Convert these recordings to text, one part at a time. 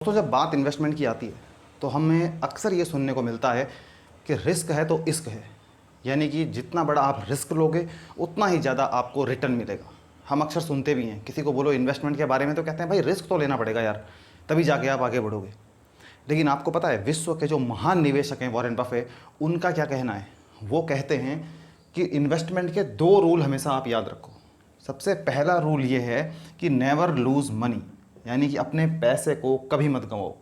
तो जब बात इन्वेस्टमेंट की आती है तो हमें अक्सर ये सुनने को मिलता है कि रिस्क है तो इश्क है। यानी कि जितना बड़ा आप रिस्क लोगे उतना ही ज़्यादा आपको रिटर्न मिलेगा। हम अक्सर सुनते भी हैं, किसी को बोलो इन्वेस्टमेंट के बारे में तो कहते हैं भाई रिस्क तो लेना पड़ेगा यार, तभी जाके आप आगे बढ़ोगे। लेकिन आपको पता है विश्व के जो महान निवेशक हैं वॉरेन बफे, उनका क्या कहना है? वो कहते हैं कि इन्वेस्टमेंट के दो रूल हमेशा आप याद रखो। सबसे पहला रूल ये है कि नेवर लूज़ मनी, यानी कि अपने पैसे को कभी मत गंवाओ।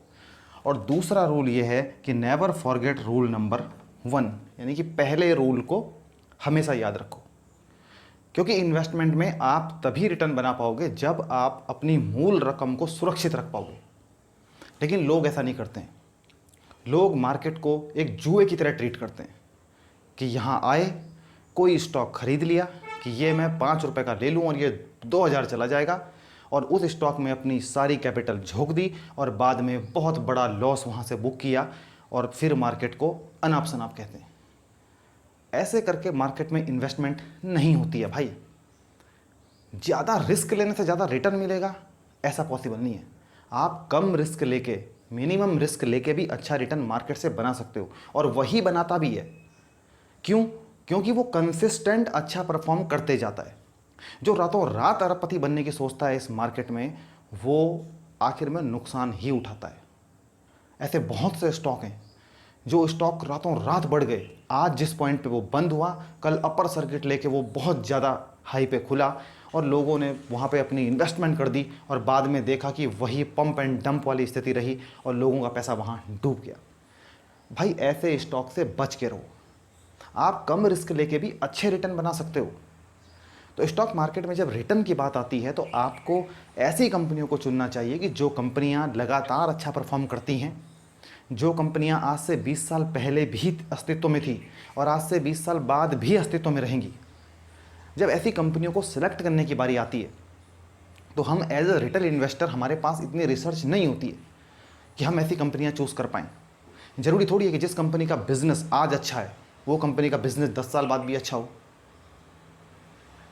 और दूसरा रूल ये है कि नेवर फॉरगेट रूल नंबर 1, यानी कि पहले रूल को हमेशा याद रखो। क्योंकि इन्वेस्टमेंट में आप तभी रिटर्न बना पाओगे जब आप अपनी मूल रकम को सुरक्षित रख पाओगे। लेकिन लोग ऐसा नहीं करते हैं। लोग मार्केट को एक जुए की तरह ट्रीट करते हैं कि यहाँ आए, कोई स्टॉक खरीद लिया कि ये मैं 5 रुपये का ले लूँ और ये 2000 चला जाएगा, और उस स्टॉक में अपनी सारी कैपिटल झोंक दी और बाद में बहुत बड़ा लॉस वहाँ से बुक किया और फिर मार्केट को अनाप शनाप कहते हैं। ऐसे करके मार्केट में इन्वेस्टमेंट नहीं होती है भाई। ज़्यादा रिस्क लेने से ज़्यादा रिटर्न मिलेगा ऐसा पॉसिबल नहीं है। आप कम रिस्क लेके, मिनिमम रिस्क लेके भी अच्छा रिटर्न मार्केट से बना सकते हो, और वही बनाता भी है। क्यों? क्योंकि वो कंसिस्टेंट अच्छा परफॉर्म करते जाता है। जो रातों रात अरबपति बनने की सोचता है इस मार्केट में, वो आखिर में नुकसान ही उठाता है। ऐसे बहुत से स्टॉक हैं जो स्टॉक रातों रात बढ़ गए। आज जिस पॉइंट पे वो बंद हुआ, कल अपर सर्किट लेके वो बहुत ज़्यादा हाई पे खुला और लोगों ने वहाँ पे अपनी इन्वेस्टमेंट कर दी, और बाद में देखा कि वही पंप एंड डंप वाली स्थिति रही और लोगों का पैसा वहाँ डूब गया। भाई ऐसे स्टॉक से बच के रहो। आप कम रिस्क लेके भी अच्छे रिटर्न बना सकते हो। तो स्टॉक मार्केट में जब रिटर्न की बात आती है तो आपको ऐसी कंपनियों को चुनना चाहिए कि जो कंपनियां लगातार अच्छा परफॉर्म करती हैं, जो कंपनियां आज से 20 साल पहले भी अस्तित्व में थी और आज से 20 साल बाद भी अस्तित्व में रहेंगी। जब ऐसी कंपनियों को सिलेक्ट करने की बारी आती है तो हम एज ए रिटेल इन्वेस्टर, हमारे पास इतनी रिसर्च नहीं होती है कि हम ऐसी कंपनियां चूज़ कर पाएँ। ज़रूरी थोड़ी है कि जिस कंपनी का बिजनेस आज अच्छा है वो कंपनी का बिजनेस 10 साल बाद भी अच्छा हो।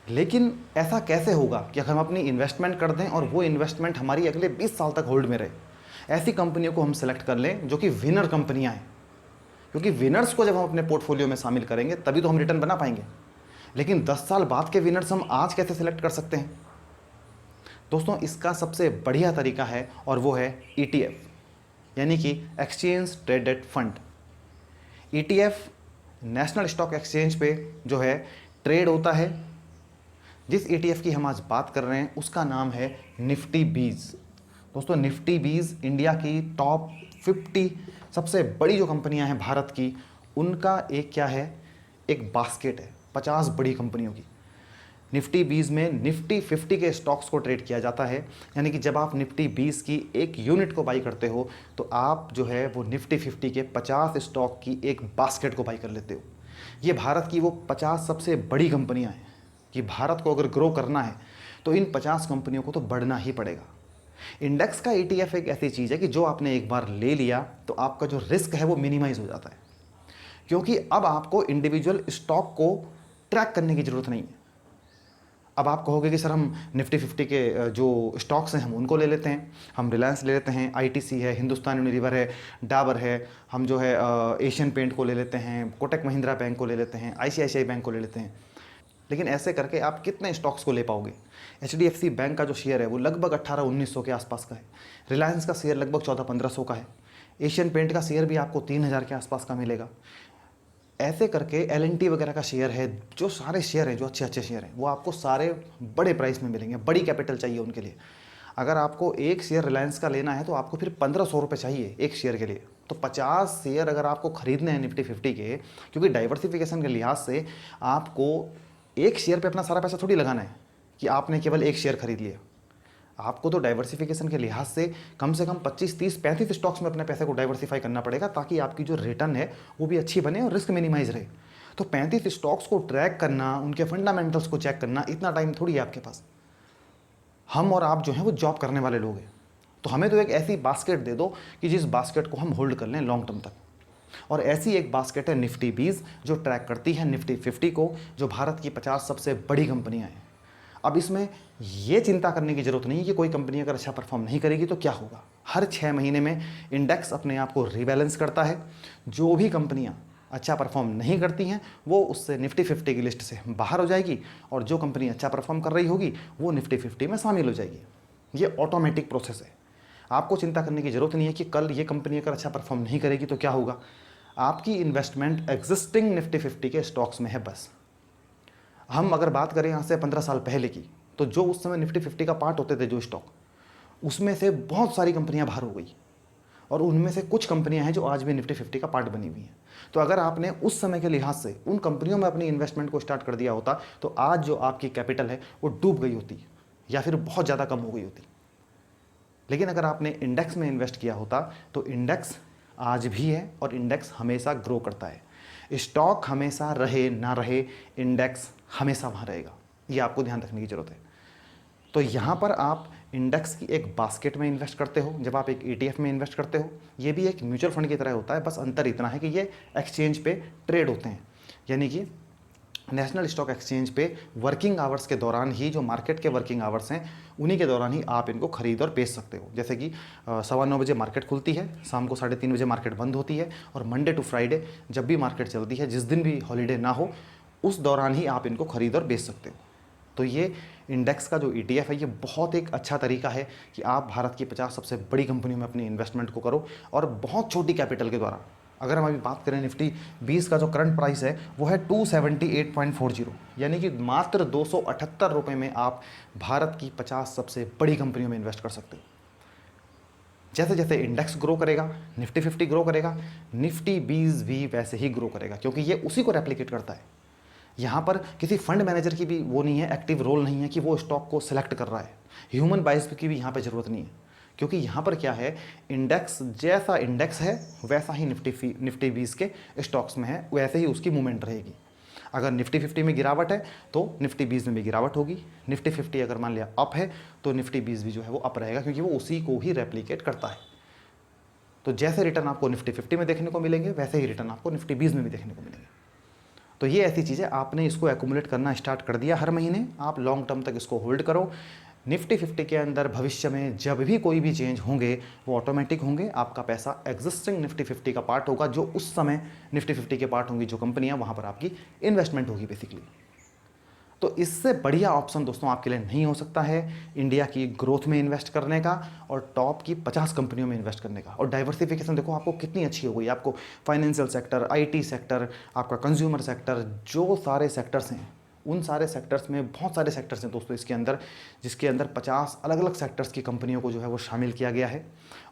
लेकिन ऐसा कैसे होगा कि अगर हम अपनी इन्वेस्टमेंट कर दें और वो इन्वेस्टमेंट हमारी अगले 20 साल तक होल्ड में रहे? ऐसी कंपनियों को हम सेलेक्ट कर लें जो कि विनर कंपनियां हैं, क्योंकि विनर्स को जब हम अपने पोर्टफोलियो में शामिल करेंगे तभी तो हम रिटर्न बना पाएंगे। लेकिन 10 साल बाद के विनर्स हम आज कैसे सेलेक्ट कर सकते हैं? दोस्तों, इसका सबसे बढ़िया तरीका है और वो है ETF, यानी कि exchange traded fund. ETF national stock exchange पे जो है ट्रेड होता है। जिस ETF की हम आज बात कर रहे हैं उसका नाम है निफ्टी 20। दोस्तों, निफ्टी 20 इंडिया की टॉप 50 सबसे बड़ी जो कंपनियां हैं भारत की, उनका एक क्या है, एक बास्केट है 50 बड़ी कंपनियों की। निफ्टी 20 में निफ्टी 50 के स्टॉक्स को ट्रेड किया जाता है। यानी कि जब आप निफ्टी 20 की एक यूनिट को बाई करते हो तो आप जो है वो निफ्टी 50 के 50 स्टॉक की एक बास्केट को बाई कर लेते हो। ये भारत की वो 50 सबसे बड़ी कंपनियां हैं कि भारत को अगर ग्रो करना है तो इन 50 कंपनियों को तो बढ़ना ही पड़ेगा। इंडेक्स का ETF एक ऐसी चीज़ है कि जो आपने एक बार ले लिया तो आपका जो रिस्क है वो मिनिमाइज हो जाता है, क्योंकि अब आपको इंडिविजुअल स्टॉक को ट्रैक करने की ज़रूरत नहीं है। अब आप कहोगे कि सर हम निफ्टी 50 के जो स्टॉक्स हैं हम उनको ले लेते हैं, हम रिलायंस ले लेते हैं, ITC है, हिंदुस्तान यूनिलीवर है, डाबर है, हम जो है एशियन पेंट को ले लेते हैं, कोटक महिंद्रा बैंक को ले लेते हैं, ICICI बैंक को ले लेते हैं। लेकिन ऐसे करके आप कितने स्टॉक्स को ले पाओगे? HDFC बैंक का जो शेयर है वो लगभग 1800-1900 के आसपास का है। रिलायंस का शेयर लगभग 1400-1500 का है। एशियन पेंट का शेयर भी आपको 3000 के आसपास का मिलेगा। ऐसे करके L&T वगैरह का शेयर है, जो सारे शेयर हैं जो अच्छे अच्छे शेयर हैं वो आपको सारे बड़े प्राइस में मिलेंगे। बड़ी कैपिटल चाहिए उनके लिए। अगर आपको एक शेयर रिलायंस का लेना है तो आपको फिर 1500 रुपये चाहिए एक शेयर के लिए। तो 50 शेयर अगर आपको खरीदने हैं निफ्टी 50 के, क्योंकि डाइवर्सिफिकेशन के लिहाज से आपको एक शेयर पे अपना सारा पैसा थोड़ी लगाना है कि आपने केवल एक शेयर खरीद लिया। आपको तो डाइवर्सिफिकेशन के लिहाज से कम 25, 30, 35 स्टॉक्स में अपने पैसे को डाइवर्सिफाई करना पड़ेगा, ताकि आपकी जो रिटर्न है वो भी अच्छी बने और रिस्क मिनिमाइज रहे। तो 35 स्टॉक्स को ट्रैक करना, उनके फंडामेंटल्स को चेक करना, इतना टाइम थोड़ी है आपके पास। हम और आप जो हैं वो जॉब करने वाले लोग हैं, तो हमें तो एक ऐसी बास्केट दे दो कि जिस बास्केट को हम होल्ड कर लें लॉन्ग टर्म तक। और ऐसी एक बास्केट है निफ्टी 20 जो ट्रैक करती है निफ्टी 50 को, जो भारत की 50 सबसे बड़ी कंपनियां हैं। अब इसमें ये चिंता करने की ज़रूरत नहीं है कि कोई कंपनी अगर अच्छा परफॉर्म नहीं करेगी तो क्या होगा। हर 6 महीने में इंडेक्स अपने आप को रीबैलेंस करता है। जो भी कंपनियां अच्छा परफॉर्म नहीं करती हैं वो उससे निफ्टी 50 की लिस्ट से बाहर हो जाएगी, और जो कंपनी अच्छा परफॉर्म कर रही होगी वो निफ्टी 50 में शामिल हो जाएगी। ये ऑटोमेटिक प्रोसेस है। आपको चिंता करने की ज़रूरत नहीं है कि कल ये कंपनी अगर अच्छा परफॉर्म नहीं करेगी तो क्या होगा। आपकी इन्वेस्टमेंट एग्जिस्टिंग निफ्टी 50 के स्टॉक्स में है बस। हम अगर बात करें यहाँ से 15 साल पहले की, तो जो उस समय निफ्टी 50 का पार्ट होते थे जो स्टॉक, उसमें से बहुत सारी कंपनियां बाहर हो गई, और उनमें से कुछ कंपनियां हैं जो आज भी निफ्टी 50 का पार्ट बनी हुई हैं। तो अगर आपने उस समय के लिहाज से उन कंपनियों में अपनी इन्वेस्टमेंट को स्टार्ट कर दिया होता तो आज जो आपकी कैपिटल है वो डूब गई होती या फिर बहुत ज़्यादा कम हो गई होती। लेकिन अगर आपने इंडेक्स में इन्वेस्ट किया होता तो इंडेक्स आज भी है और इंडेक्स हमेशा ग्रो करता है। स्टॉक हमेशा रहे ना रहे, इंडेक्स हमेशा वहाँ रहेगा। ये आपको ध्यान रखने की ज़रूरत है। तो यहाँ पर आप इंडेक्स की एक बास्केट में इन्वेस्ट करते हो, जब आप एक ETF में इन्वेस्ट करते हो। ये भी एक म्यूचुअल फंड की तरह होता है, बस अंतर इतना है कि ये एक्सचेंज पे ट्रेड होते हैं, यानी कि नेशनल स्टॉक एक्सचेंज पे वर्किंग आवर्स के दौरान ही, जो मार्केट के वर्किंग आवर्स हैं उन्हीं के दौरान ही आप इनको खरीद और बेच सकते हो। जैसे कि 9:15 बजे मार्केट खुलती है, शाम को 3:30 बजे मार्केट बंद होती है, और मंडे टू फ्राइडे जब भी मार्केट चलती है, जिस दिन भी हॉलीडे ना हो उस दौरान ही आप इनको खरीद और बेच सकते हो। तो ये इंडेक्स का जो ETF है ये बहुत एक अच्छा तरीका है कि आप भारत की 50 सबसे बड़ी कंपनियों में अपनी इन्वेस्टमेंट को करो, और बहुत छोटी कैपिटल के द्वारा। अगर हम अभी बात करें निफ्टी 20 का जो करंट प्राइस है वो है 278.40, यानी कि मात्र 278 रुपये में आप भारत की 50 सबसे बड़ी कंपनियों में इन्वेस्ट कर सकते हो। जैसे जैसे इंडेक्स ग्रो करेगा, निफ्टी 50 ग्रो करेगा, निफ्टी 20 भी वैसे ही ग्रो करेगा, क्योंकि ये उसी को रेप्लिकेट करता है। यहाँ पर किसी फंड मैनेजर की भी वो नहीं है, एक्टिव रोल नहीं है कि वो स्टॉक को सिलेक्ट कर रहा है। ह्यूमन बायस की भी यहाँ पे ज़रूरत नहीं है, क्योंकि यहाँ पर क्या है, इंडेक्स जैसा इंडेक्स है वैसा ही निफ्टी 20 के स्टॉक्स में है, वैसे ही उसकी मूवमेंट रहेगी। अगर निफ्टी 50 में गिरावट है तो निफ्टी 20 में भी गिरावट होगी। निफ्टी 50 अगर मान लिया अप है तो निफ्टी 20 भी जो है वो अप रहेगा, क्योंकि वो उसी को ही रेप्लिकेट करता है। तो जैसे रिटर्न आपको निफ्टी 50 में देखने को मिलेंगे वैसे ही रिटर्न आपको निफ्टी 20 में भी देखने को मिलेंगे। तो ये ऐसी चीज़ें आपने इसको एक्यूमुलेट करना स्टार्ट कर दिया, हर महीने आप लॉन्ग टर्म तक इसको होल्ड करो। निफ्टी 50 के अंदर भविष्य में जब भी कोई भी चेंज होंगे वो ऑटोमेटिक होंगे। आपका पैसा एग्जिस्टिंग निफ्टी 50 का पार्ट होगा, जो उस समय निफ्टी 50 के पार्ट होंगी जो कंपनियां, वहाँ पर आपकी इन्वेस्टमेंट होगी बेसिकली। तो इससे बढ़िया ऑप्शन दोस्तों आपके लिए नहीं हो सकता है इंडिया की ग्रोथ में इन्वेस्ट करने का और टॉप की 50 कंपनियों में इन्वेस्ट करने का। और डाइवर्सिफिकेशन देखो आपको कितनी अच्छी हो गई। आपको फाइनेंशियल सेक्टर, IT सेक्टर, आपका कंज्यूमर सेक्टर, जो सारे सेक्टर्स हैं उन सारे सेक्टर्स में बहुत सारे सेक्टर्स हैं दोस्तों इसके अंदर, जिसके अंदर 50 अलग अलग सेक्टर्स की कंपनियों को जो है वो शामिल किया गया है।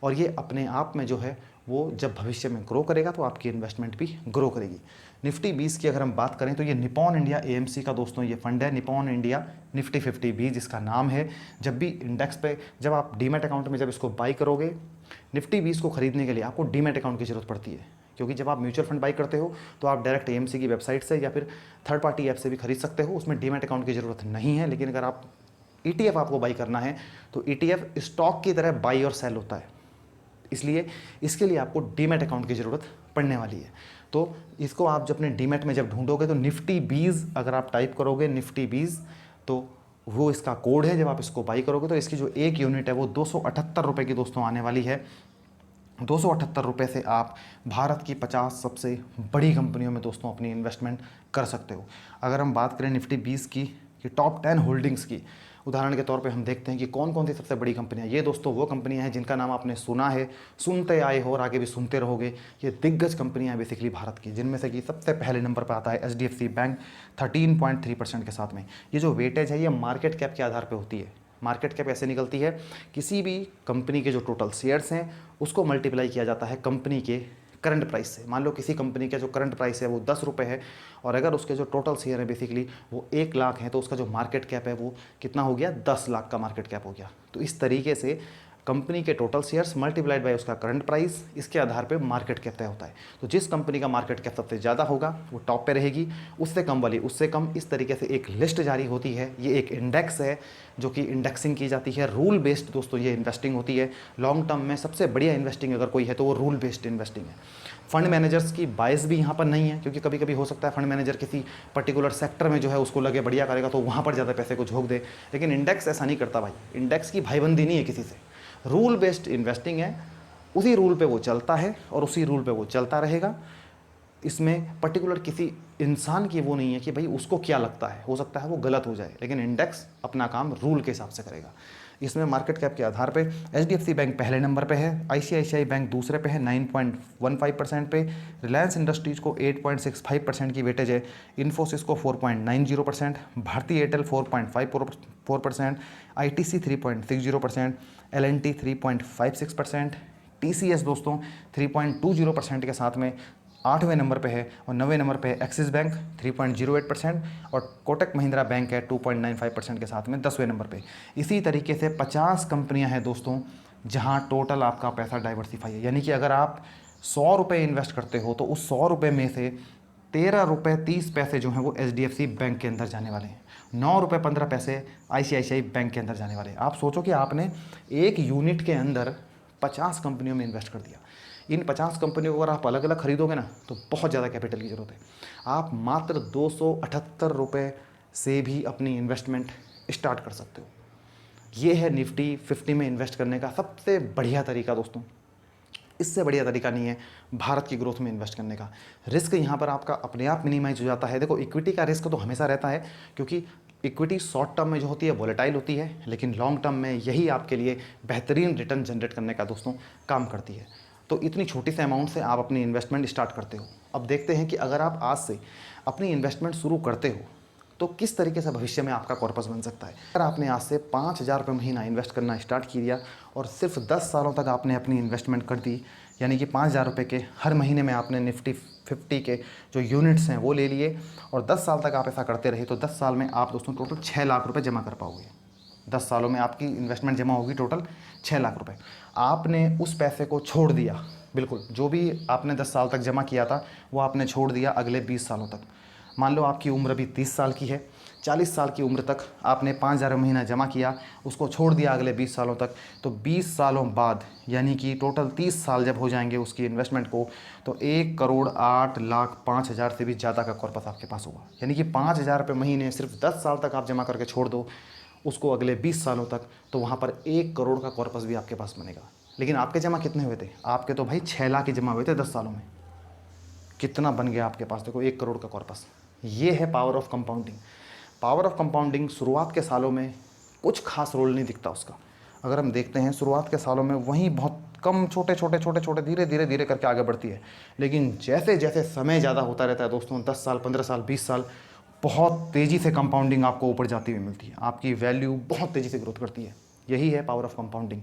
और ये अपने आप में जो है वो जब भविष्य में ग्रो करेगा तो आपकी इन्वेस्टमेंट भी ग्रो करेगी। निफ्टी 20 की अगर हम बात करें तो ये निपॉन इंडिया AMC का दोस्तों ये फंड है, निपॉन इंडिया निफ्टी 50 भी जिसका नाम है। जब भी इंडेक्स पे, जब आप डीमैट अकाउंट में जब इसको बाई करोगे, निफ्टी 20 को खरीदने के लिए आपको डीमैट अकाउंट की ज़रूरत पड़ती है, क्योंकि जब आप म्यूचुअल फंड बाई करते हो तो आप डायरेक्ट AMC की वेबसाइट से या फिर थर्ड पार्टी ऐप से भी खरीद सकते हो, उसमें डीमैट अकाउंट की ज़रूरत नहीं है। लेकिन अगर आप ETF आपको बाई करना है तो ETF स्टॉक की तरह बाई और सेल होता है, इसलिए इसके लिए आपको डीमैट अकाउंट की ज़रूरत पड़ने वाली है। तो इसको आप जब अपने डीमैट में जब ढूंढोगे तो निफ्टी 20 अगर आप टाइप करोगे निफ्टी 20 तो वो इसका कोड है। जब आप इसको बाई करोगे तो इसकी जो एक यूनिट है वो 278 रुपये की दोस्तों आने वाली है। 278 रुपये से आप भारत की 50 सबसे बड़ी कंपनियों में दोस्तों अपनी इन्वेस्टमेंट कर सकते हो। अगर हम बात करें निफ्टी 20 की टॉप 10 होल्डिंग्स की, उदाहरण के तौर पे हम देखते हैं कि कौन कौन सी सबसे बड़ी कंपनियां। ये दोस्तों वो कंपनियां हैं जिनका नाम आपने सुना है, सुनते आए हो और आगे भी सुनते रहोगे। ये दिग्गज कंपनियां हैं बेसिकली भारत की, जिनमें से कि सबसे पहले नंबर पर आता है HDFC बैंक 13.3% के साथ में। ये जो वेटेज है ये मार्केट कैप के आधार पर होती है। मार्केट कैप ऐसे निकलती है, किसी भी कंपनी के जो टोटल शेयर्स हैं उसको मल्टीप्लाई किया जाता है कंपनी के करंट प्राइस से। मान लो किसी कंपनी का जो करंट प्राइस है वो 10 रुपये है, और अगर उसके जो टोटल शेयर है बेसिकली वो 1 लाख है, तो उसका जो मार्केट कैप है वो कितना हो गया, 10 लाख का मार्केट कैप हो गया। तो इस तरीके से कंपनी के टोटल शेयर्स मल्टीप्लाइड बाय उसका करंट प्राइस, इसके आधार पे मार्केट कैप तय होता है। तो जिस कंपनी का मार्केट कैप सबसे ज़्यादा होगा वो टॉप पे रहेगी, उससे कम वाली उससे कम। इस तरीके से एक लिस्ट जारी होती है। ये एक इंडेक्स है जो कि इंडेक्सिंग की जाती है, रूल बेस्ड दोस्तों ये इन्वेस्टिंग होती है। लॉन्ग टर्म में सबसे बढ़िया इन्वेस्टिंग अगर कोई है तो वो रूल बेस्ड इन्वेस्टिंग है। फंड मैनेजर्स की बायस भी यहाँ पर नहीं है, क्योंकि कभी कभी हो सकता है फंड मैनेजर किसी पर्टिकुलर सेक्टर में जो है उसको लगे बढ़िया करेगा तो वहाँ पर ज़्यादा पैसे को झोंक दे, लेकिन इंडेक्स ऐसा नहीं करता भाई। इंडेक्स की भाईबंदी नहीं है किसी से, रूल बेस्ड इन्वेस्टिंग है। उसी रूल पे वो चलता है और उसी रूल पे वो चलता रहेगा। इसमें पर्टिकुलर किसी इंसान की वो नहीं है कि भाई उसको क्या लगता है, हो सकता है वो गलत हो जाए, लेकिन इंडेक्स अपना काम रूल के हिसाब से करेगा। इसमें मार्केट कैप के आधार पे HDFC बैंक पहले नंबर पे है, ICICI बैंक दूसरे पे है 9.15% पे, रिलायंस इंडस्ट्रीज को 8.65% की वेटेज है, इन्फोसिस को 4.90%, भारतीय एयरटेल 4.54%, ITC 3.60%, L&T 3.56%, TCS दोस्तों 3.20% के साथ में 8वें नंबर पे है, और 9वें नंबर पे है एक्सिस बैंक 3.08%, और कोटक महिंद्रा बैंक है 2.95% के साथ में 10वें नंबर पे। इसी तरीके से 50 कंपनियां हैं दोस्तों जहां टोटल आपका पैसा डाइवर्सिफाई है। यानी कि अगर आप 100 रुपये इन्वेस्ट करते हो तो उस 100 रुपये में से 13 रुपये 30 पैसे जो हैं वो HDFC बैंक के अंदर जाने वाले हैं, 9 रुपये 15 पैसे ICICI बैंक के अंदर जाने वाले हैं। आप सोचो कि आपने एक यूनिट के अंदर 50 कंपनियों में इन्वेस्ट कर दिया। इन 50 कंपनियों को अगर आप अलग अलग खरीदोगे ना तो बहुत ज़्यादा कैपिटल की ज़रूरत है। आप मात्र 278 रुपये से भी अपनी इन्वेस्टमेंट स्टार्ट कर सकते हो। ये है निफ्टी 50 में इन्वेस्ट करने का सबसे बढ़िया तरीका दोस्तों। इससे बढ़िया तरीका नहीं है भारत की ग्रोथ में इन्वेस्ट करने का। रिस्क यहाँ पर आपका अपने आप मिनिमाइज हो जाता है। देखो इक्विटी का रिस्क तो हमेशा रहता है, क्योंकि इक्विटी शॉर्ट टर्म में जो होती है वॉलेटाइल होती है, लेकिन लॉन्ग टर्म में यही आपके लिए बेहतरीन रिटर्न जनरेट करने का दोस्तों काम करती है। तो इतनी छोटी से अमाउंट से आप अपनी इन्वेस्टमेंट स्टार्ट करते हो। अब देखते हैं कि अगर आप आज से अपनी इन्वेस्टमेंट शुरू करते हो तो किस तरीके से भविष्य में आपका कॉर्पस बन सकता है। अगर आपने आज से 5,000 रुपये महीना इन्वेस्ट करना स्टार्ट किया और सिर्फ 10 सालों तक आपने अपनी इन्वेस्टमेंट कर दी, यानी कि 5,000 रुपये के हर महीने में आपने निफ्टी 50 के जो यूनिट्स हैं वो ले लिए, और 10 साल तक आप ऐसा करते रहे, तो 10 साल में आप दोस्तों टोटल 6 लाख रुपये जमा कर पाओगे। 10 सालों में आपकी इन्वेस्टमेंट जमा होगी टोटल 6 लाख रुपए। आपने उस पैसे को छोड़ दिया, बिल्कुल जो भी आपने 10 साल तक जमा किया था वो आपने छोड़ दिया अगले 20 सालों तक। मान लो आपकी उम्र अभी 30 साल की है, 40 साल की उम्र तक आपने 5,000 महीना जमा किया, उसको छोड़ दिया अगले 20 सालों तक, तो 20 सालों बाद यानी कि टोटल 30 साल जब हो जाएंगे उसकी इन्वेस्टमेंट को, तो 1,08,05,000 से भी ज़्यादा का कॉर्पस आपके पास होगा। यानी कि 5,000 रुपये महीने सिर्फ 10 साल तक आप जमा करके छोड़ दो उसको अगले 20 सालों तक, तो वहाँ पर 1 करोड़ का कॉर्पस भी आपके पास बनेगा। लेकिन आपके जमा कितने हुए थे? आपके तो भाई 6 लाख ही जमा हुए थे 10 सालों में। कितना बन गया आपके पास? देखो 1 करोड़ का कॉर्पस। ये है power of compounding. Power of compounding शुरुआत के सालों में कुछ खास रोल नहीं दिखता उसका। अगर हम देखते हैं शुरुआत के सालों में वहीं बहुत कम छोटे छोटे धीरे धीरे करके आगे बढ़ती है, लेकिन जैसे जैसे समय ज़्यादा होता रहता है दोस्तों, 10 साल 15 साल 20 साल, बहुत तेज़ी से कंपाउंडिंग आपको ऊपर जाती हुई मिलती है। आपकी वैल्यू बहुत तेज़ी से ग्रोथ करती है। यही है पावर ऑफ कंपाउंडिंग।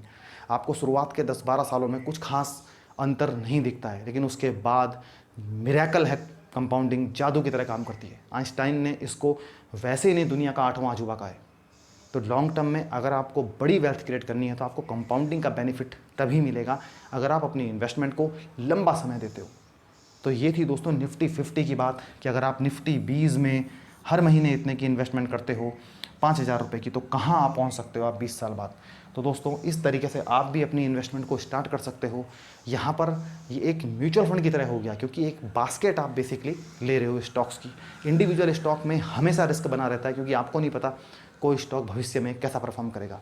आपको शुरुआत के 10-12 सालों में कुछ खास अंतर नहीं दिखता है, लेकिन उसके बाद मिरेकल है, कंपाउंडिंग जादू की तरह काम करती है। आइंस्टाइन ने इसको वैसे ही नहीं दुनिया का 8वां अजूबा कहा है। तो लॉन्ग टर्म में अगर आपको बड़ी वेल्थ क्रिएट करनी है तो आपको कंपाउंडिंग का बेनिफिट तभी मिलेगा अगर आप अपनी इन्वेस्टमेंट को लंबा समय देते हो। तो ये थी दोस्तों निफ्टी 50 की बात, कि अगर आप निफ्टी 20 में हर महीने इतने की इन्वेस्टमेंट करते हो 5,000 रुपये की, तो कहाँ आप पहुँच सकते हो आप 20 साल बाद। तो दोस्तों इस तरीके से आप भी अपनी इन्वेस्टमेंट को स्टार्ट कर सकते हो। यहाँ पर ये एक म्यूचुअल फंड की तरह हो गया, क्योंकि एक बास्केट आप बेसिकली ले रहे हो स्टॉक्स की। इंडिविजुअल स्टॉक में हमेशा रिस्क बना रहता है, क्योंकि आपको नहीं पता कोई स्टॉक भविष्य में कैसा परफॉर्म करेगा।